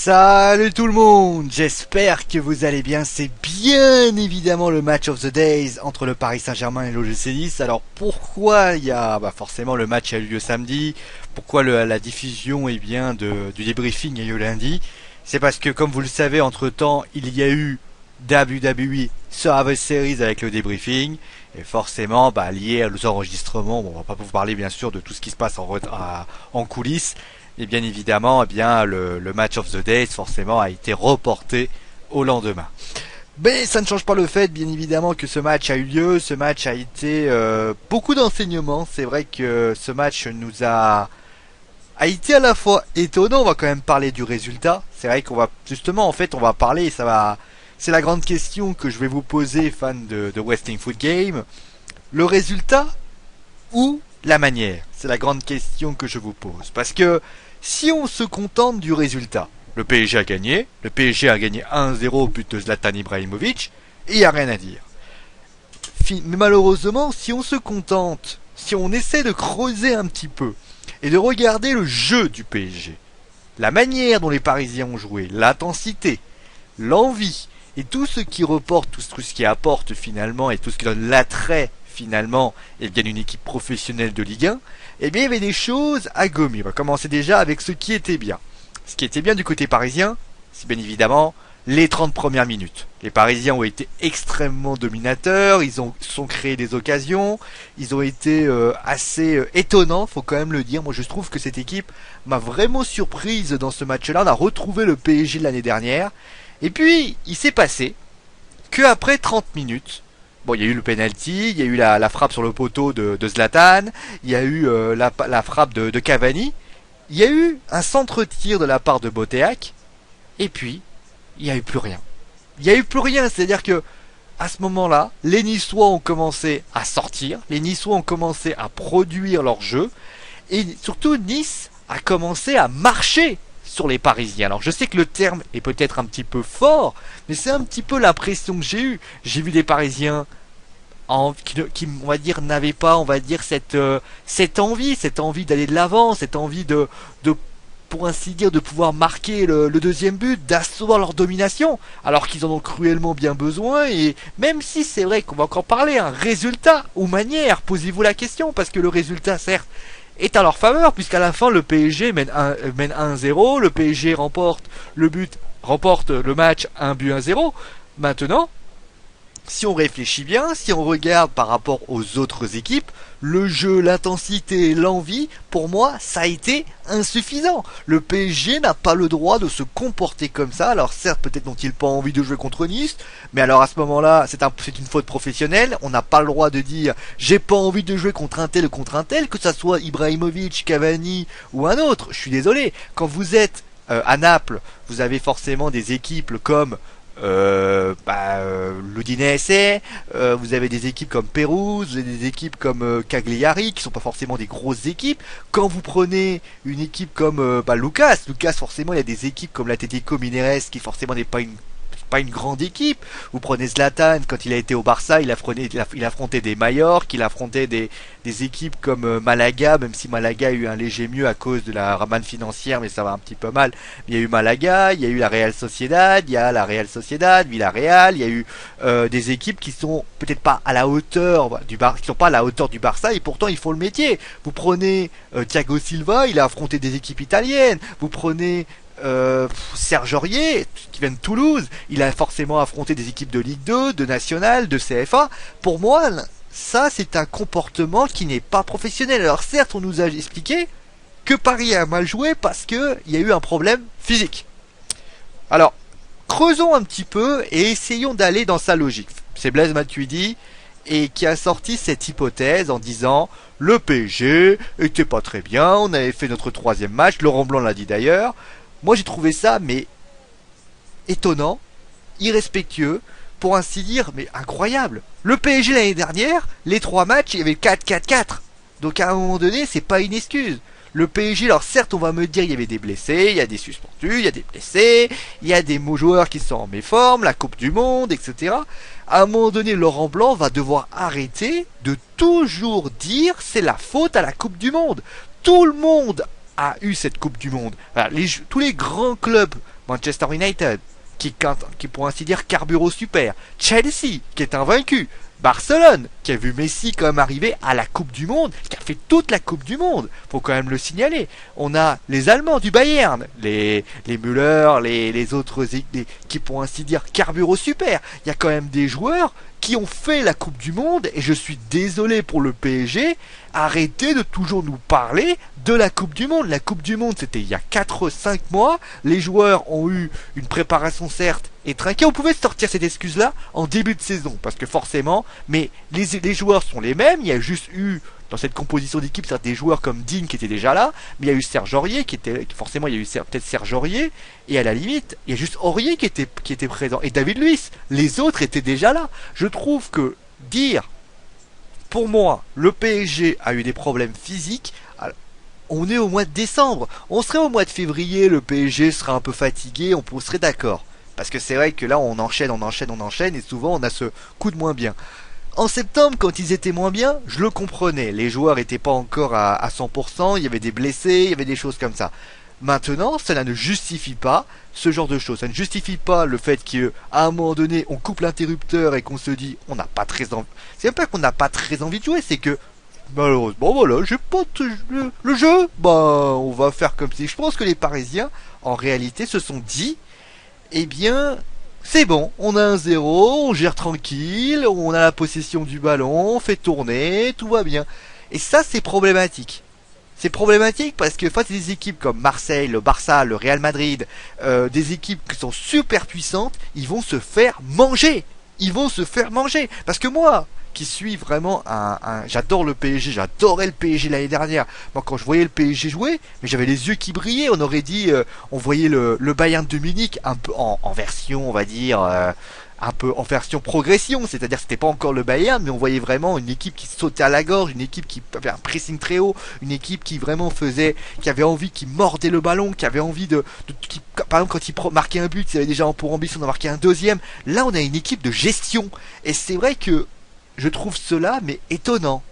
Salut tout le monde, j'espère que vous allez bien. C'est bien évidemment le match of the days entre le Paris Saint-Germain et l'OGC Nice. Alors pourquoi il y a forcément le match a eu lieu samedi, pourquoi la diffusion du débriefing a eu lieu lundi? C'est parce que comme vous le savez, entre temps il y a eu WWE Survivor Series avec le débriefing et forcément lié aux enregistrements, on va pas vous parler bien sûr de tout ce qui se passe en coulisses. Et bien évidemment, le match of the days forcément a été reporté au lendemain. Mais ça ne change pas le fait, bien évidemment, que ce match a eu lieu. Ce match a été beaucoup d'enseignements. C'est vrai que ce match a été à la fois étonnant. On va quand même parler du résultat. C'est vrai qu'on va justement, on va parler. C'est la grande question que je vais vous poser, fans de Wrestling Foot Game. Le résultat ou la manière? C'est la grande question que je vous pose. Parce que si on se contente du résultat, le PSG a gagné 1-0 but de Zlatan Ibrahimovic, et il n'y a rien à dire. Mais malheureusement, si on se contente, si on essaie de creuser un petit peu, et de regarder le jeu du PSG, la manière dont les Parisiens ont joué, l'intensité, l'envie, et tout ce qui reporte, tout ce qui apporte finalement, et tout ce qui donne l'attrait finalement, et bien une équipe professionnelle de Ligue 1, eh bien il y avait des choses à gommer. On va commencer déjà avec ce qui était bien. Ce qui était bien du côté parisien, c'est bien évidemment les 30 premières minutes. Les Parisiens ont été extrêmement dominateurs, ils sont créés des occasions, ils ont été assez étonnants, faut quand même le dire. Moi je trouve que cette équipe m'a vraiment surprise dans ce match-là. On a retrouvé le PSG de l'année dernière. Et puis, il s'est passé que après 30 minutes, bon, il y a eu le penalty, il y a eu la frappe sur le poteau de Zlatan, il y a eu la frappe de Cavani, il y a eu un centre-tir de la part de Boteac, et puis, il n'y a eu plus rien. Il n'y a eu plus rien, c'est-à-dire que, à ce moment-là, les Niçois ont commencé à sortir, les Niçois ont commencé à produire leur jeu, et surtout Nice a commencé à marcher sur les Parisiens. Alors je sais que le terme est peut-être un petit peu fort, mais c'est un petit peu l'impression que j'ai eue. J'ai vu des Parisiens qui on va dire n'avaient pas, on va dire cette envie d'aller de l'avant, cette envie de pour ainsi dire de pouvoir marquer le deuxième but, d'asseoir leur domination, alors qu'ils en ont cruellement bien besoin. Et même si c'est vrai qu'on va encore parler, un résultat ou manière, posez-vous la question, parce que le résultat certes est à leur faveur, puisqu'à la fin le PSG mène 1-0, le PSG remporte le match 1-0. Maintenant, si on réfléchit bien, si on regarde par rapport aux autres équipes, le jeu, l'intensité, l'envie, pour moi, ça a été insuffisant. Le PSG n'a pas le droit de se comporter comme ça. Alors certes, peut-être n'ont-ils pas envie de jouer contre Nice, mais alors à ce moment-là, c'est une faute professionnelle. On n'a pas le droit de dire j'ai pas envie de jouer contre un tel ou contre un tel, que ça soit Ibrahimovic, Cavani ou un autre. Je suis désolé. Quand vous êtes à Naples, vous avez forcément des équipes comme l'Udinese, vous avez des équipes comme Pérouse, vous avez des équipes comme Cagliari qui sont pas forcément des grosses équipes. Quand vous prenez une équipe comme Lucas forcément il y a des équipes comme l'Atlético Mineiro qui forcément n'est pas une grande équipe. Vous prenez Zlatan, quand il a été au Barça, il affrontait des Majorques, il affrontait des équipes comme Malaga, même si Malaga a eu un léger mieux à cause de la manne financière, mais ça va un petit peu mal. Il y a eu Malaga, il y a eu la Real Sociedad, Villarreal, il y a eu des équipes qui sont peut-être pas à la hauteur qui sont pas à la hauteur du Barça, et pourtant ils font le métier. Vous prenez Thiago Silva, il a affronté des équipes italiennes. Vous prenez Serge Aurier, qui vient de Toulouse, il a forcément affronté des équipes de Ligue 2, de National, de CFA. Pour moi, ça c'est un comportement qui n'est pas professionnel. Alors certes, on nous a expliqué que Paris a mal joué parce que il y a eu un problème physique. Alors, creusons un petit peu et essayons d'aller dans sa logique. C'est Blaise Matuidi et qui a sorti cette hypothèse en disant le PSG était pas très bien, on avait fait notre troisième match, Laurent Blanc l'a dit d'ailleurs. Moi j'ai trouvé ça mais étonnant, irrespectueux, pour ainsi dire, mais incroyable. Le PSG l'année dernière, les 3 matchs, il y avait 4-4-4. Donc à un moment donné, c'est pas une excuse. Le PSG, alors certes on va me dire il y avait des blessés, il y a des suspendus, il y a des blessés, il y a des joueurs qui sont en méforme, la Coupe du Monde, etc. À un moment donné, Laurent Blanc va devoir arrêter de toujours dire c'est la faute à la Coupe du Monde. Tout le monde a eu cette Coupe du Monde. Voilà, tous les grands clubs Manchester United, qui pour ainsi dire carbure au super. Chelsea, qui est invaincu. Barcelone, qui a vu Messi quand même arriver à la Coupe du Monde, qui a fait toute la Coupe du Monde, faut quand même le signaler. On a les Allemands du Bayern, les Müller, les autres qui pour ainsi dire carburent au super. Il y a quand même des joueurs qui ont fait la Coupe du Monde, et je suis désolé pour le PSG, arrêtez de toujours nous parler de la Coupe du Monde. La Coupe du Monde, c'était il y a 4-5 mois, les joueurs ont eu une préparation certes et trinquée. On pouvait sortir cette excuse-là en début de saison, parce que forcément, mais les joueurs sont les mêmes, il y a juste eu dans cette composition d'équipe, c'est des joueurs comme Dean qui étaient déjà là, mais il y a eu Serge Aurier forcément il y a eu peut-être Serge Aurier, et à la limite, il y a juste Aurier qui était présent, et David Luiz, les autres étaient déjà là. Je trouve que dire, pour moi, le PSG a eu des problèmes physiques, on est au mois de décembre, on serait au mois de février, le PSG serait un peu fatigué, on serait d'accord. Parce que c'est vrai que là on enchaîne, et souvent on a ce coup de moins bien. En septembre, quand ils étaient moins bien, je le comprenais. Les joueurs n'étaient pas encore à 100%, il y avait des blessés, il y avait des choses comme ça. Maintenant, cela ne justifie pas ce genre de choses. Ça ne justifie pas le fait qu'à un moment donné, on coupe l'interrupteur et qu'on se dit, on n'a pas très envie. C'est même pas qu'on n'a pas très envie de jouer, c'est que malheureusement, voilà, j'ai pas le jeu. Bah, on va faire comme si. Je pense que les Parisiens, en réalité, se sont dit, eh bien, c'est bon, on a un 0, on gère tranquille, on a la possession du ballon, on fait tourner, tout va bien. Et ça, c'est problématique. C'est problématique parce que face à des équipes comme Marseille, le Barça, le Real Madrid, des équipes qui sont super puissantes, ils vont se faire manger. Ils vont se faire manger. Parce que moi, qui suis vraiment j'adore le PSG, j'adorais le PSG l'année dernière. Moi, quand je voyais le PSG jouer, mais j'avais les yeux qui brillaient. On aurait dit, on voyait le Bayern de Munich un peu en version, on va dire, un peu en version progression. C'est-à-dire, c'était pas encore le Bayern, mais on voyait vraiment une équipe qui sautait à la gorge, une équipe qui avait un pressing très haut, une équipe qui vraiment qui avait envie, qui mordait le ballon, qui avait envie par exemple, quand il marquait un but, il avait déjà pour ambition d'en marquer un deuxième. Là, on a une équipe de gestion. Et c'est vrai que je trouve cela mais étonnant.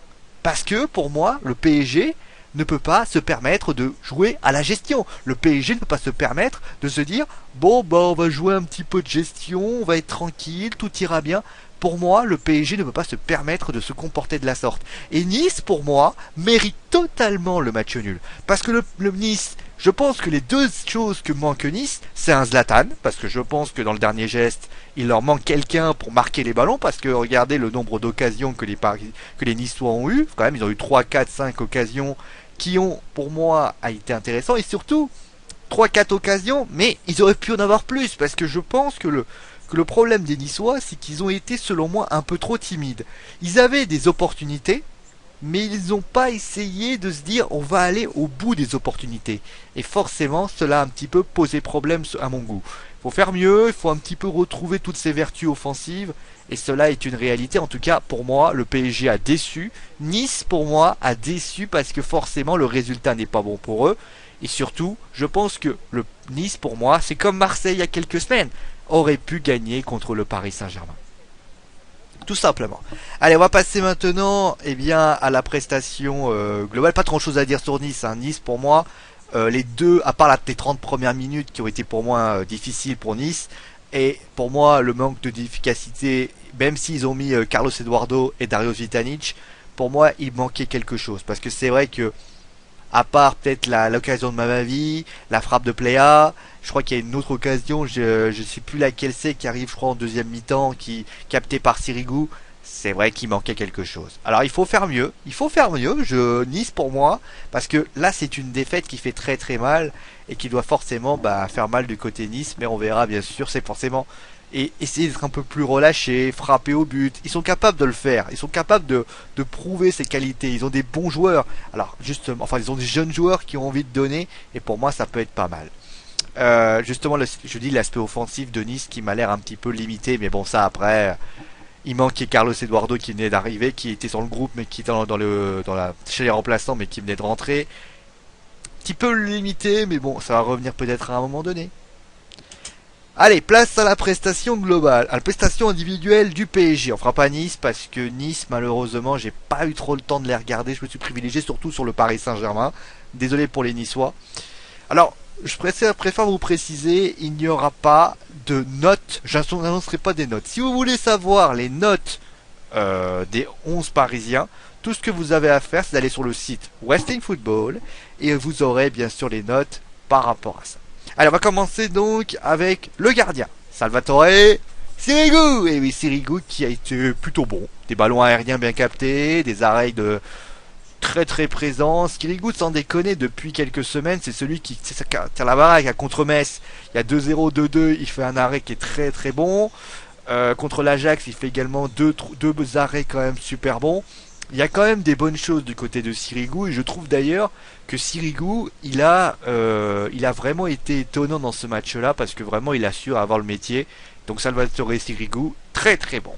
Parce que pour moi, le PSG ne peut pas se permettre de jouer à la gestion. Le PSG ne peut pas se permettre de se dire, bon bah on va jouer un petit peu de gestion, on va être tranquille, tout ira bien. Pour moi, le PSG ne peut pas se permettre de se comporter de la sorte. Et Nice, pour moi, mérite totalement le match nul. Parce que le Nice, je pense que les deux choses que manque Nice, c'est un Zlatan, parce que je pense que dans le dernier geste, il leur manque quelqu'un pour marquer les ballons, parce que regardez le nombre d'occasions que les Niçois ont eu. Quand même, ils ont eu 3, 4, 5 occasions qui ont, pour moi, été intéressants. Et surtout, 3-4 occasions, mais ils auraient pu en avoir plus, parce que je pense que le problème des Niçois, c'est qu'ils ont été, selon moi, un peu trop timides. Ils avaient des opportunités, mais ils n'ont pas essayé de se dire on va aller au bout des opportunités. Et forcément, cela a un petit peu posé problème à mon goût. Il faut faire mieux, il faut un petit peu retrouver toutes ces vertus offensives, et cela est une réalité. En tout cas, pour moi, le PSG a déçu. Nice, pour moi, a déçu parce que forcément, le résultat n'est pas bon pour eux. Et surtout, je pense que le Nice, pour moi, c'est comme Marseille il y a quelques semaines, aurait pu gagner contre le Paris Saint-Germain. Tout simplement. Allez, on va passer maintenant à la prestation globale. Pas trop de choses à dire sur Nice. Nice, pour moi, les deux, à part les 30 premières minutes qui ont été pour moi difficiles pour Nice, et pour moi, le manque d'efficacité, même s'ils ont mis Carlos Eduardo et Dario Vitanic, pour moi, il manquait quelque chose. Parce que c'est vrai que à part peut-être l'occasion de ma vie, la frappe de Pléa, je crois qu'il y a une autre occasion, je sais plus laquelle c'est, qui arrive je crois en deuxième mi-temps, qui captée par Sirigu. C'est vrai qu'il manquait quelque chose. Alors il faut faire mieux, Nice pour moi, parce que là c'est une défaite qui fait très très mal, et qui doit forcément faire mal du côté Nice, mais on verra bien sûr, c'est forcément... Et essayer d'être un peu plus relâché, frapper au but. Ils sont capables de le faire. Ils sont capables de prouver ses qualités. Ils ont des bons joueurs. Alors justement, enfin ils ont des jeunes joueurs qui ont envie de donner. Et pour moi ça peut être pas mal. Justement, je dis l'aspect offensif de Nice qui m'a l'air un petit peu limité. Mais bon, ça après, il manquait Carlos Eduardo qui venait d'arriver, qui était sur le groupe mais qui était chez les remplaçants mais qui venait de rentrer. Un petit peu limité, mais bon, ça va revenir peut-être à un moment donné. Allez, place à la prestation globale, à la prestation individuelle du PSG. On fera pas Nice parce que Nice, malheureusement, j'ai pas eu trop le temps de les regarder. Je me suis privilégié surtout sur le Paris Saint-Germain. Désolé pour les Niçois. Alors, préfère vous préciser, il n'y aura pas de notes, je n'annoncerai pas des notes. Si vous voulez savoir les notes des 11 Parisiens, tout ce que vous avez à faire, c'est d'aller sur le site Wrestling Football et vous aurez bien sûr les notes par rapport à ça. Allez, on va commencer donc avec le gardien, Salvatore Sirigu. Et oui, Sirigu qui a été plutôt bon. Des ballons aériens bien captés, des arrêts de très très présents. Sirigu, sans déconner, depuis quelques semaines, c'est celui qui tire la baraque à contre Metz. Il y a 2-0, 2-2, il fait un arrêt qui est très très bon. Contre l'Ajax, il fait également deux arrêts quand même super bons. Il y a quand même des bonnes choses du côté de Sirigu et je trouve d'ailleurs que Sirigu, il a vraiment été étonnant dans ce match-là parce que vraiment il assure avoir le métier. Donc Salvatore Sirigu, très très bon.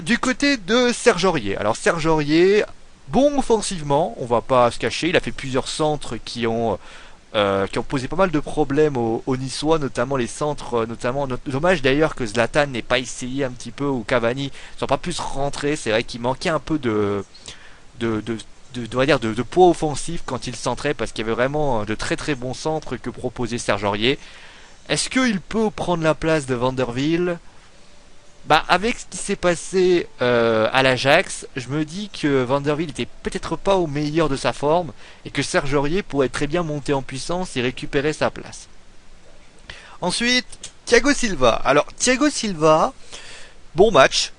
Du côté de Serge Aurier. Alors Serge Aurier, bon offensivement, on va pas se cacher, il a fait plusieurs centres qui ont posé pas mal de problèmes aux Niçois, notamment les centres, notamment dommage d'ailleurs que Zlatan n'ait pas essayé un petit peu, ou Cavani soit pas plus rentré. C'est vrai qu'il manquait un peu on va dire de poids offensif quand il centrait, parce qu'il y avait vraiment de très très bons centres que proposait Serge Aurier. Est-ce qu'il peut prendre la place de Vanderville? Bah, avec ce qui s'est passé à l'Ajax, je me dis que Vanderville était peut-être pas au meilleur de sa forme et que Serge Aurier pourrait très bien monter en puissance et récupérer sa place. Ensuite, Thiago Silva. Alors, Thiago Silva, bon match,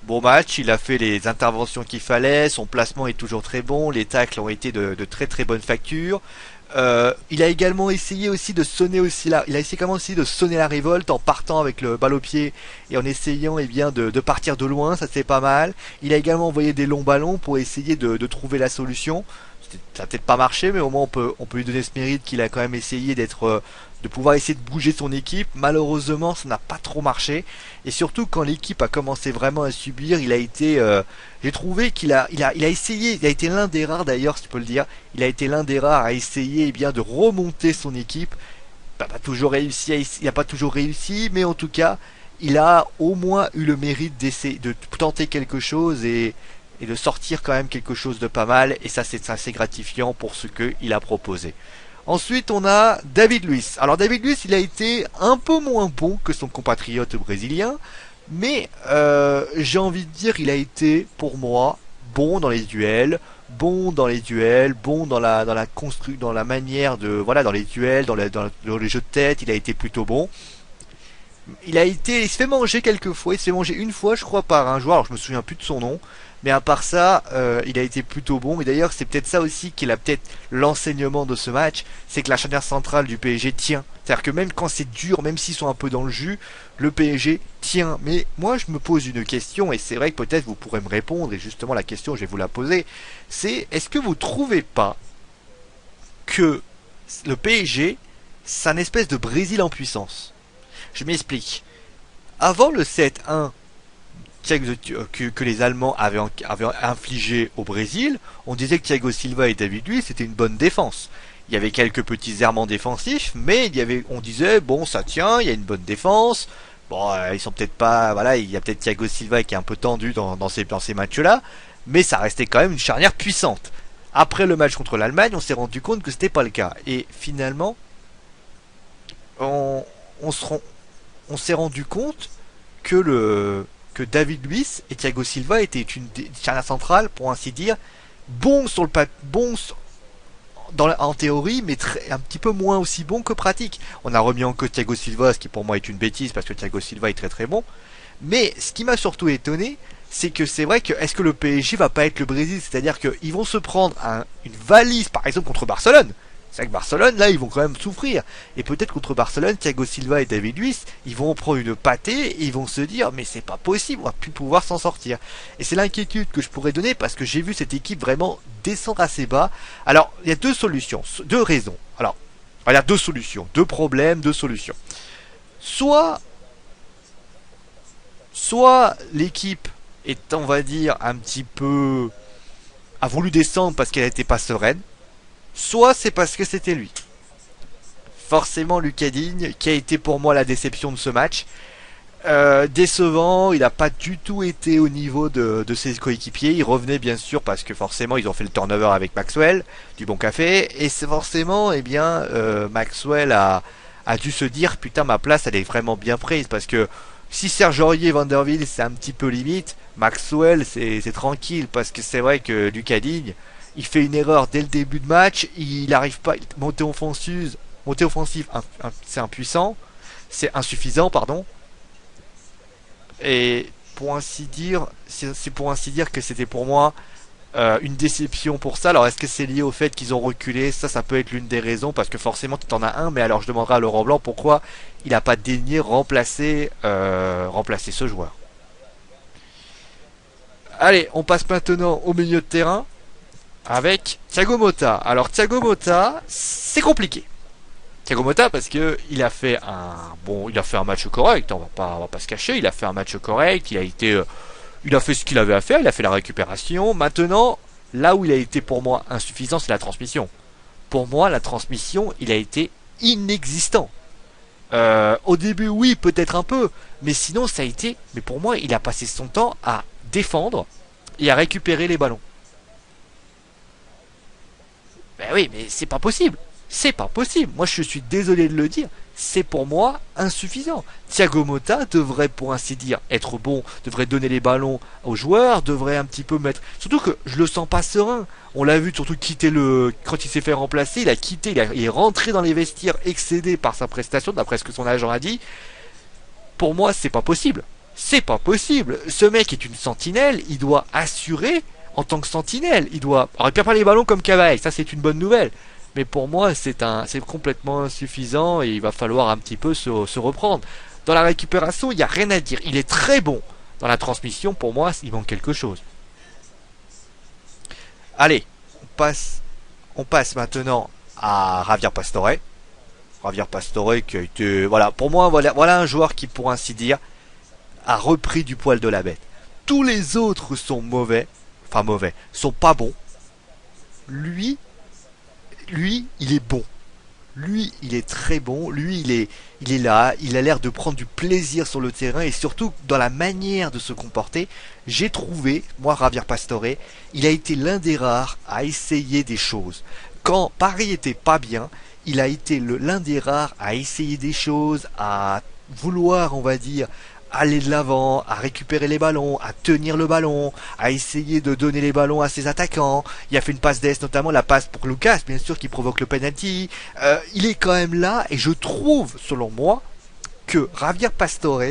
il a fait les interventions qu'il fallait, son placement est toujours très bon, les tacles ont été de très très bonne facture. Il a également essayé aussi de sonner il a essayé également aussi de sonner la révolte en partant avec le balle au pied et en essayant de partir de loin, ça c'est pas mal. Il a également envoyé des longs ballons pour essayer de trouver la solution. Ça n'a peut-être pas marché, mais au moins on peut lui donner ce mérite qu'il a quand même essayé de pouvoir essayer de bouger son équipe. Malheureusement, ça n'a pas trop marché. Et surtout, quand l'équipe a commencé vraiment à subir, j'ai trouvé qu'il il a essayé, il a été l'un des rares d'ailleurs, si tu peux le dire, il a été l'un des rares à essayer de remonter son équipe. Il n'a pas toujours réussi, mais en tout cas, il a au moins eu le mérite d'essayer, de tenter quelque chose et de sortir quand même quelque chose de pas mal, et ça c'est assez gratifiant pour ce qu'il a proposé. Ensuite on a David Luiz. Alors David Luiz, il a été un peu moins bon que son compatriote brésilien, mais j'ai envie de dire il a été pour moi bon dans les duels, bon dans la manière de voilà, dans les duels, dans les jeux de tête, il a été plutôt bon. Il se fait manger quelques fois, il se fait manger une fois je crois par un joueur, alors je me souviens plus de son nom, mais à part ça, il a été plutôt bon. Et d'ailleurs c'est peut-être ça aussi qui est peut-être l'enseignement de ce match, c'est que la charnière centrale du PSG tient. C'est-à-dire que même quand c'est dur, même s'ils sont un peu dans le jus, le PSG tient. Mais moi je me pose une question, et c'est vrai que peut-être vous pourrez me répondre, et justement la question je vais vous la poser, c'est est-ce que vous trouvez pas que le PSG c'est un espèce de Brésil en puissance? Je m'explique. Avant le 7-1 que les Allemands avaient infligé au Brésil, on disait que Thiago Silva et David Luiz c'était une bonne défense. Il y avait quelques petits errements défensifs, mais on disait bon ça tient, il y a une bonne défense. Bon, ils sont peut-être pas, voilà, il y a peut-être Thiago Silva qui est un peu tendu dans ces matchs-là, mais ça restait quand même une charnière puissante. Après le match contre l'Allemagne, on s'est rendu compte que c'était pas le cas, et finalement, on, on se rend, on s'est rendu compte que David Luiz et Thiago Silva étaient une charnière centrale, pour ainsi dire, bons sur le en théorie, mais un petit peu moins aussi bon que pratique. On a remis en cause Thiago Silva, ce qui pour moi est une bêtise parce que Thiago Silva est très très bon. Mais ce qui m'a surtout étonné, c'est que c'est vrai que est-ce que le PSG va pas être le Brésil, c'est-à-dire qu'ils vont se prendre une valise, par exemple contre Barcelone. C'est vrai que Barcelone, là, ils vont quand même souffrir. Et peut-être contre Barcelone, Thiago Silva et David Luiz, ils vont prendre une pâtée et ils vont se dire, mais c'est pas possible, on va plus pouvoir s'en sortir. Et c'est l'inquiétude que je pourrais donner parce que j'ai vu cette équipe vraiment descendre assez bas. Alors, il y a deux solutions, deux raisons. Alors, il y a deux solutions, deux problèmes, deux solutions. Soit l'équipe est, on va dire, un petit peu a voulu descendre parce qu'elle n'était pas sereine, soit c'est parce que c'était lui. Forcément Lucas Digne, qui a été pour moi la déception de ce match. Décevant, il n'a pas du tout été au niveau de ses coéquipiers. Il revenait bien sûr parce que forcément ils ont fait le turnover avec Maxwell, du bon café, et c'est forcément, eh bien, Maxwell a dû se dire putain ma place elle est vraiment bien prise parce que si Serge Aurier et Vanderbilt c'est un petit peu limite, Maxwell c'est tranquille parce que c'est vrai que Lucas Digne il fait une erreur dès le début de match, il n'arrive pas monter offensive, c'est impuissant, c'est insuffisant pardon. Et pour ainsi dire, c'est pour ainsi dire que c'était pour moi une déception pour ça. Alors est-ce que c'est lié au fait qu'ils ont reculé? Ça peut être l'une des raisons parce que forcément tu en as un. Mais alors je demanderai à Laurent Blanc pourquoi il n'a pas daigné remplacer ce joueur. Allez, on passe maintenant au milieu de terrain avec Thiago Motta. Alors Thiago Motta, c'est compliqué. Thiago Motta parce que il a fait un match correct, on va pas se cacher, il a fait un match correct, il a fait ce qu'il avait à faire, il a fait la récupération. Maintenant, là où il a été pour moi insuffisant, c'est la transmission. Pour moi, la transmission, il a été inexistant. Au début, oui, peut-être un peu, mais sinon, ça a été. Mais pour moi, il a passé son temps à défendre et à récupérer les ballons. Ben oui, mais c'est pas possible. C'est pas possible. Moi, je suis désolé de le dire. C'est pour moi insuffisant. Thiago Motta devrait, pour ainsi dire, être bon, devrait donner les ballons aux joueurs, devrait un petit peu mettre. Surtout que je le sens pas serein. On l'a vu surtout quitter quand il s'est fait remplacer, il est rentré dans les vestiaires excédé par sa prestation, d'après ce que son agent a dit. Pour moi, c'est pas possible. C'est pas possible. Ce mec est une sentinelle, il doit assurer en tant que sentinelle. Il doit. Alors, il perd pas les ballons comme Cavani, ça c'est une bonne nouvelle. Mais pour moi, c'est complètement insuffisant et il va falloir un petit peu se reprendre. Dans la récupération, il n'y a rien à dire. Il est très bon. Dans la transmission, pour moi, il manque quelque chose. Allez, on passe maintenant à Javier Pastore. Javier Pastore qui a été, voilà, pour moi, voilà un joueur qui, pour ainsi dire, a repris du poil de la bête. Tous les autres sont mauvais, sont pas bons. Lui, il est bon. Lui, il est très bon. Lui, il est là. Il a l'air de prendre du plaisir sur le terrain et surtout dans la manière de se comporter. J'ai trouvé, moi, Javier Pastore, il a été l'un des rares à essayer des choses. Quand Paris était pas bien, il a été l'un des rares à essayer des choses, à vouloir, on va dire, aller de l'avant, à récupérer les ballons, à tenir le ballon, à essayer de donner les ballons à ses attaquants. Il a fait une passe d'ess, notamment la passe pour Lucas, bien sûr, qui provoque le penalty. Il est quand même là, et je trouve, selon moi, que Javier Pastore,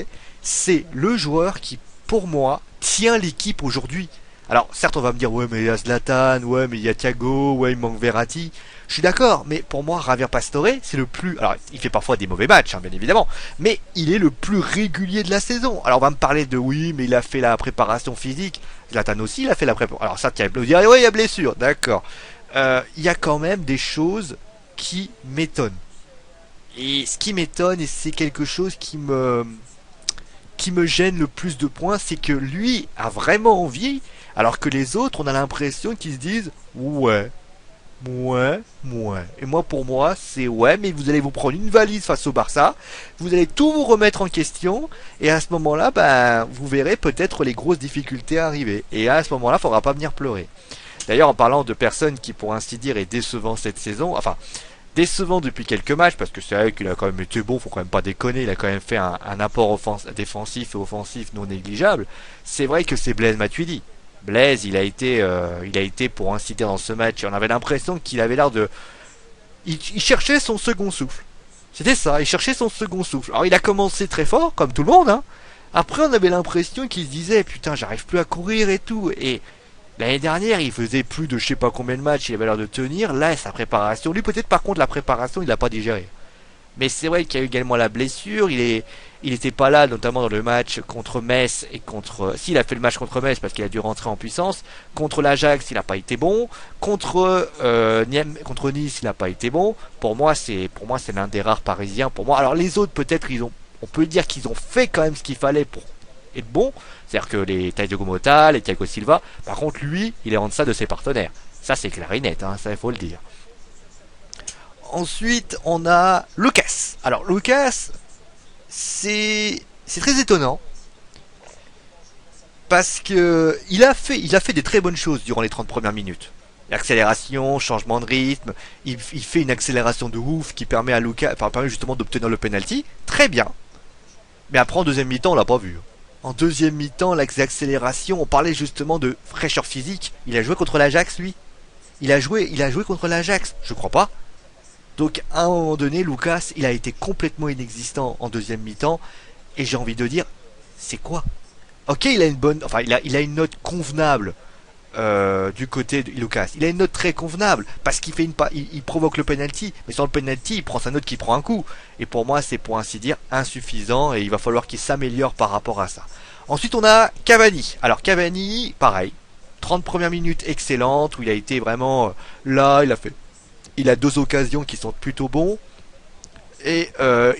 c'est le joueur qui, pour moi, tient l'équipe aujourd'hui. Alors, certes, on va me dire, ouais, mais il y a Zlatan, ouais, mais il y a Thiago, ouais, il manque Verratti. Je suis d'accord, mais pour moi, Javier Pastore, c'est le plus... Alors, il fait parfois des mauvais matchs, hein, bien évidemment, mais il est le plus régulier de la saison. Alors, on va me parler de, oui, mais il a fait la préparation physique. Zlatan aussi, il a fait la préparation... Alors, ça, tu vas me dire, ouais, il y a blessure, d'accord. Il y a quand même des choses qui m'étonnent. Et ce qui m'étonne, et c'est quelque chose qui me gêne le plus de points, c'est que lui a vraiment envie, alors que les autres, on a l'impression qu'ils se disent ouais, ouais, ouais. Et moi, pour moi, c'est ouais, mais vous allez vous prendre une valise face au Barça, vous allez tout vous remettre en question, et à ce moment-là, ben, vous verrez peut-être les grosses difficultés arriver. Et à ce moment-là, il faudra pas venir pleurer. D'ailleurs, en parlant de personnes qui, pour ainsi dire, est décevant cette saison, enfin, décevant depuis quelques matchs, parce que c'est vrai qu'il a quand même été bon, faut quand même pas déconner, il a quand même fait un apport défensif et offensif non négligeable. C'est vrai que c'est Blaise Matuidi. Blaise, il a été pour ainsi dire dans ce match, on avait l'impression qu'il avait l'air de, il cherchait son second souffle. C'était ça, il cherchait son second souffle. Alors il a commencé très fort, comme tout le monde, hein. Après on avait l'impression qu'il se disait, putain, j'arrive plus à courir et tout, et l'année dernière, il faisait plus de je sais pas combien de matchs, il avait l'air de tenir. Là, sa préparation, lui peut-être par contre la préparation, il l'a pas digéré. Mais c'est vrai qu'il y a eu également la blessure. Il était pas là, notamment dans le match contre Metz et contre. S'il a fait le match contre Metz parce qu'il a dû rentrer en puissance. Contre l'Ajax, il n'a pas été bon. Contre Nice, il n'a pas été bon. Pour moi, c'est l'un des rares Parisiens. Pour moi, alors les autres peut-être on peut dire qu'ils ont fait quand même ce qu'il fallait pour être bon. C'est-à-dire que les Thiago Motta, les Thiago Silva. Par contre, lui, il est en deçà de ses partenaires. Ça, c'est clair et net, hein, ça, il faut le dire. Ensuite, on a Lucas. Alors, Lucas, c'est c'est très étonnant parce que il a fait des très bonnes choses durant les 30 premières minutes. L'accélération, changement de rythme, il fait une accélération de ouf qui permet à Lucas, enfin permet justement d'obtenir le penalty, très bien. Mais après en deuxième mi-temps, on l'a pas vu. En deuxième mi-temps, l'accélération, on parlait justement de fraîcheur physique. Il a joué contre l'Ajax, lui. Il a joué contre l'Ajax, je crois pas. Donc à un moment donné, Lucas, il a été complètement inexistant en deuxième mi-temps. Et j'ai envie de dire, c'est quoi? Ok, il a une bonne, enfin il a une note convenable du côté de Lucas. Il a une note très convenable parce qu'il fait il provoque le penalty, mais sur le penalty, il prend sa note qui prend un coup. Et pour moi, c'est pour ainsi dire insuffisant et il va falloir qu'il s'améliore par rapport à ça. Ensuite, on a Cavani. Alors Cavani, pareil, 30 premières minutes excellentes où il a été vraiment là, il a deux occasions qui sont plutôt bons et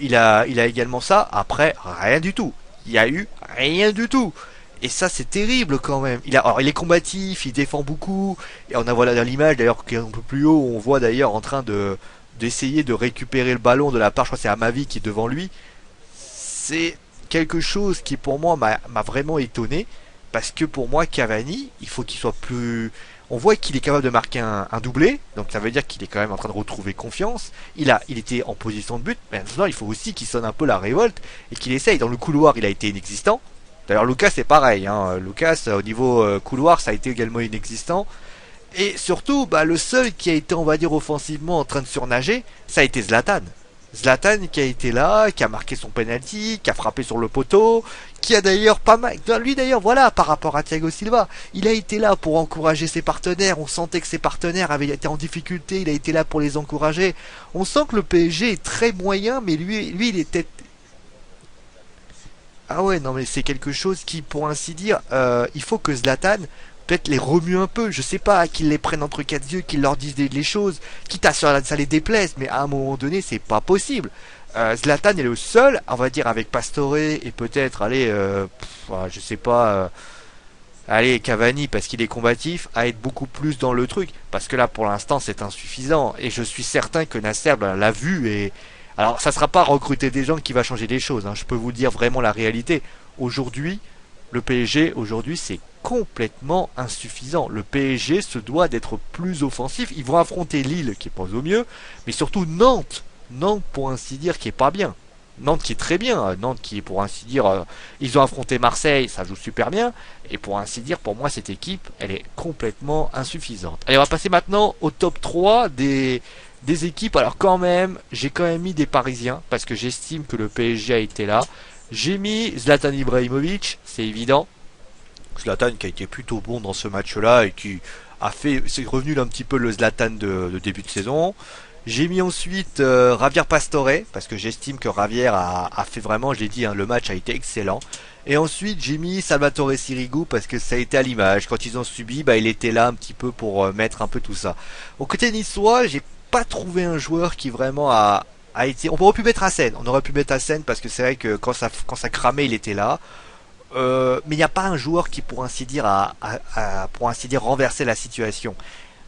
il a également ça. Après, rien du tout. Il y a eu rien du tout. Et ça, c'est terrible quand même. Alors, il est combatif, il défend beaucoup. Et on a voilà dans l'image d'ailleurs qui est un peu plus haut, on voit d'ailleurs en train d'essayer de récupérer le ballon de la part, je crois que c'est Amavi qui est devant lui. C'est quelque chose qui pour moi m'a vraiment étonné. Parce que pour moi, Cavani, il faut qu'il soit plus. On voit qu'il est capable de marquer un doublé, donc ça veut dire qu'il est quand même en train de retrouver confiance. Il était en position de but, mais maintenant il faut aussi qu'il sonne un peu la révolte et qu'il essaye. Dans le couloir, il a été inexistant. D'ailleurs, Lucas c'est pareil. Hein. Lucas au niveau couloir, ça a été également inexistant. Et surtout, bah, le seul qui a été, on va dire, offensivement en train de surnager, ça a été Zlatan. Zlatan qui a été là, qui a marqué son penalty, qui a frappé sur le poteau, qui a d'ailleurs pas mal. Lui d'ailleurs, voilà, par rapport à Thiago Silva, il a été là pour encourager ses partenaires. On sentait que ses partenaires avaient été en difficulté. Il a été là pour les encourager. On sent que le PSG est très moyen, mais lui, il était. Ah ouais, non mais c'est quelque chose qui, pour ainsi dire, il faut que Zlatan peut-être les remue un peu, je sais pas, qu'ils les prennent entre quatre yeux, qu'ils leur disent les choses, quitte à ça les déplaise, mais à un moment donné, c'est pas possible. Zlatan est le seul, on va dire avec Pastore et peut-être, allez, je sais pas, allez Cavani parce qu'il est combatif, à être beaucoup plus dans le truc, parce que là pour l'instant c'est insuffisant, et je suis certain que Nasser l'a vu, et alors ça sera pas recruter des gens qui va changer les choses, hein. Je peux vous dire vraiment la réalité. Aujourd'hui, le PSG, aujourd'hui, c'est complètement insuffisant. Le PSG se doit d'être plus offensif. Ils vont affronter Lille, qui est pas au mieux, mais surtout Nantes. Nantes, pour ainsi dire, qui est pas bien. Nantes qui est très bien. Nantes qui est, pour ainsi dire, ils ont affronté Marseille, ça joue super bien. Et pour ainsi dire, pour moi, cette équipe, elle est complètement insuffisante. Allez, on va passer maintenant au top 3 des équipes. Alors quand même, j'ai quand même mis des Parisiens, parce que j'estime que le PSG a été là. J'ai mis Zlatan Ibrahimovic, c'est évident. Zlatan qui a été plutôt bon dans ce match-là et qui c'est revenu un petit peu le Zlatan de début de saison. J'ai mis ensuite Javier Pastore parce que j'estime que Javier a fait vraiment, je l'ai dit, hein, le match a été excellent. Et ensuite j'ai mis Salvatore Sirigu parce que ça a été à l'image. Quand ils ont subi, bah il était là un petit peu pour mettre un peu tout ça. Au côté niçois, j'ai pas trouvé un joueur qui vraiment a été. On aurait pu mettre Hassen. On aurait pu mettre Hassen parce que c'est vrai que quand ça cramait, il était là. Mais il n'y a pas un joueur qui, pour ainsi dire, pour ainsi dire, renverser la situation.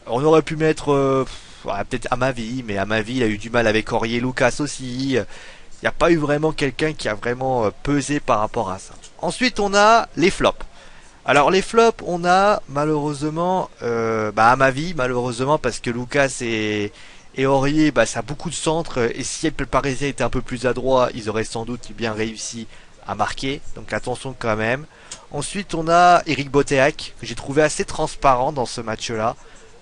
On aurait pu mettre peut-être Amavi, mais Amavi il a eu du mal avec Aurier Lucas aussi. Il n'y a pas eu vraiment quelqu'un qui a vraiment pesé par rapport à ça. Ensuite, on a les flops. Alors les flops, on a malheureusement Amavi, malheureusement parce que Lucas et Aurier, bah, ça a beaucoup de centres. Et si le Parisien était un peu plus adroit, ils auraient sans doute bien réussi à marquer, donc attention quand même. Ensuite on a Eric Boteac que j'ai trouvé assez transparent dans ce match-là.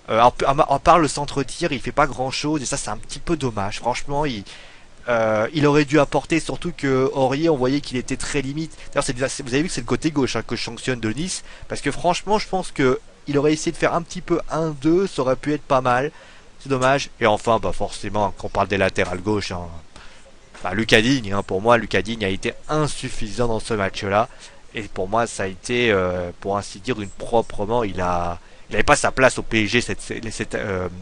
À part le centre-tir, il fait pas grand-chose et ça c'est un petit peu dommage. Franchement, il aurait dû apporter, surtout que Aurier, on voyait qu'il était très limite. D'ailleurs, vous avez vu que c'est le côté gauche que je sanctionne de Nice, parce que franchement, je pense que il aurait essayé de faire un petit peu 1-2, ça aurait pu être pas mal. C'est dommage. Et enfin, bah forcément, quand on parle des latérales gauche, hein, bah, Lucas Digne, hein, pour moi, Lucas Digne a été insuffisant dans ce match-là. Et pour moi, ça a été, pour ainsi dire, une proprement. Il avait pas sa place au PSG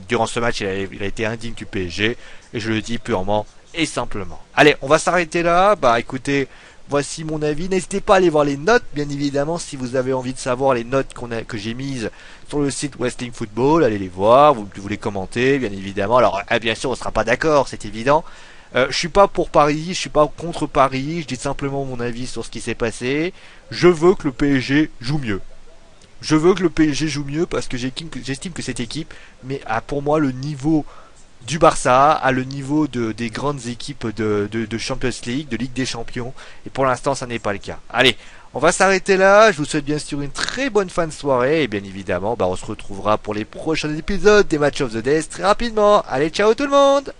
durant ce match. Il a été indigne du PSG. Et je le dis purement et simplement. Allez, on va s'arrêter là. Bah, écoutez, voici mon avis. N'hésitez pas à aller voir les notes, bien évidemment, si vous avez envie de savoir les notes que j'ai mises sur le site Wrestling Football. Allez les voir. Vous les commenter, bien évidemment. Alors, bien sûr, on sera pas d'accord, c'est évident. Je suis pas pour Paris, je suis pas contre Paris, je dis simplement mon avis sur ce qui s'est passé. Je veux que le PSG joue mieux. Je veux que le PSG joue mieux parce que j'estime que cette équipe mais a pour moi le niveau du Barça, a le niveau des grandes équipes de Champions League, de Ligue des Champions. Et pour l'instant, ça n'est pas le cas. Allez, on va s'arrêter là. Je vous souhaite bien sûr une très bonne fin de soirée. Et bien évidemment, on se retrouvera pour les prochains épisodes des Match of the Days très rapidement. Allez, ciao tout le monde!